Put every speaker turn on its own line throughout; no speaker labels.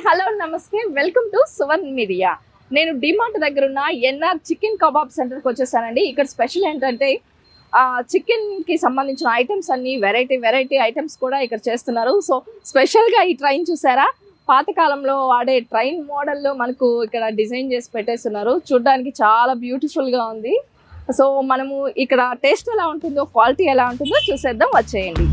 Hello నమస్తే, welcome to Suvarna media. నేను డిమార్ట్ దగ్గర ఉన్న ఎన్ఆర్ చికెన్ కబాబ్ సెంటర్కి వచ్చేసానండి. ఇక్కడ స్పెషల్ ఏంటంటే చికెన్కి సంబంధించిన ఐటమ్స్ అన్ని వెరైటీ ఐటమ్స్ కూడా ఇక్కడ చేస్తున్నారు. సో స్పెషల్గా ఈ ట్రైన్ చూసారా, పాతకాలంలో వాడే ట్రైన్ మోడల్లో మనకు ఇక్కడ డిజైన్ చేసి పెట్టేస్తున్నారు. చూడడానికి చాలా బ్యూటిఫుల్గా ఉంది. సో మనము ఇక్కడ టేస్ట్ ఎలా ఉంటుందో, క్వాలిటీ ఎలా ఉంటుందో చూసేద్దాం, వచ్చేయండి.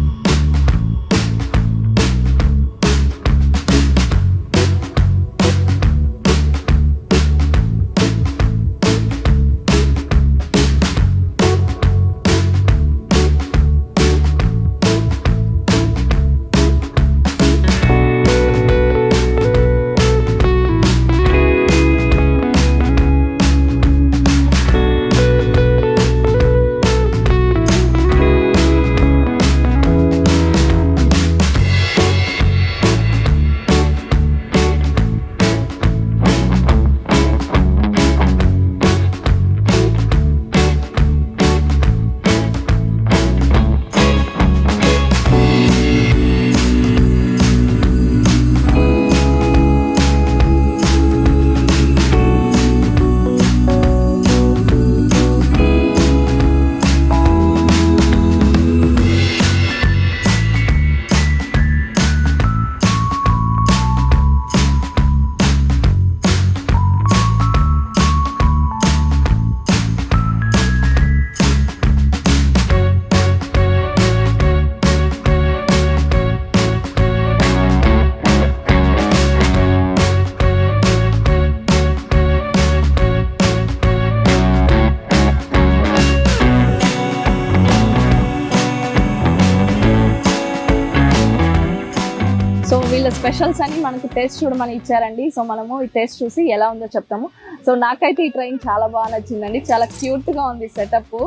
సో వీళ్ళ స్పెషల్స్ అని మనకు టేస్ట్ చూడమని ఇచ్చారండి. సో మనము ఈ టేస్ట్ చూసి ఎలా ఉందో చెప్తాము. సో నాకైతే ఈ ట్రైన్ చాలా బాగా నచ్చిందండి, చాలా క్యూట్గా ఉంది సెటప్.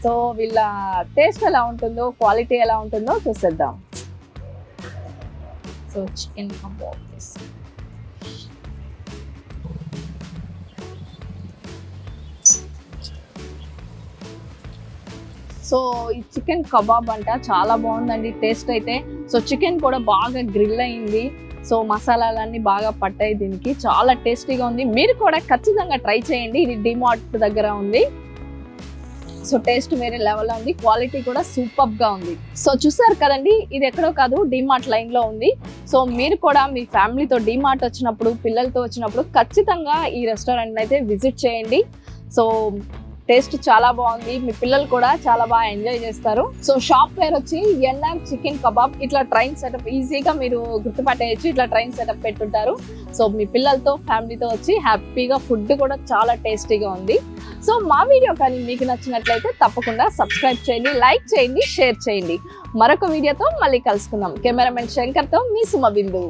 సో వీళ్ళ టేస్ట్ ఎలా ఉంటుందో, క్వాలిటీ ఎలా ఉంటుందో చూసేద్దాం. సో చికెన్ కబాబ్, సో ఈ చికెన్ కబాబ్ అంట చాలా బాగుందండి టేస్ట్ అయితే. సో చికెన్ కూడా బాగా గ్రిల్ అయింది. సో మసాలాలన్నీ బాగా పట్టాయి దీనికి, చాలా టేస్టీగా ఉంది. మీరు కూడా ఖచ్చితంగా ట్రై చేయండి. ఇది డిమార్ట్ దగ్గర ఉంది. సో టేస్ట్ వేరే లెవెల్లో ఉంది, క్వాలిటీ కూడా సూపర్గా ఉంది. సో చూసారు కదండి, ఇది ఎక్కడో కాదు, డిమార్ట్ లైన్లో ఉంది. సో మీరు కూడా మీ ఫ్యామిలీతో డిమార్ట్ వచ్చినప్పుడు, పిల్లలతో వచ్చినప్పుడు ఖచ్చితంగా ఈ రెస్టారెంట్ అయితే విజిట్ చేయండి. సో టేస్ట్ చాలా బాగుంది, మీ పిల్లలు కూడా చాలా బాగా ఎంజాయ్ చేస్తారు. సో షాప్ పేరు వచ్చి ఎన్ఆర్ చికెన్ కబాబ్. ఇట్లా ట్రైన్ సెటప్ ఈజీగా మీరు గుర్తుపట్టేయచ్చు, ఇట్లా ట్రైన్ సెటప్ పెట్టుంటారు. సో మీ పిల్లలతో, ఫ్యామిలీతో వచ్చి హ్యాపీగా, ఫుడ్ కూడా చాలా టేస్టీగా ఉంది. సో మా వీడియో కానీ మీకు నచ్చినట్లయితే తప్పకుండా సబ్స్క్రైబ్ చేయండి, లైక్ చేయండి, షేర్ చేయండి. మరొక వీడియోతో మళ్ళీ కలుసుకుందాం. కెమెరామెన్ శంకర్తో మీ సుమ బిందు.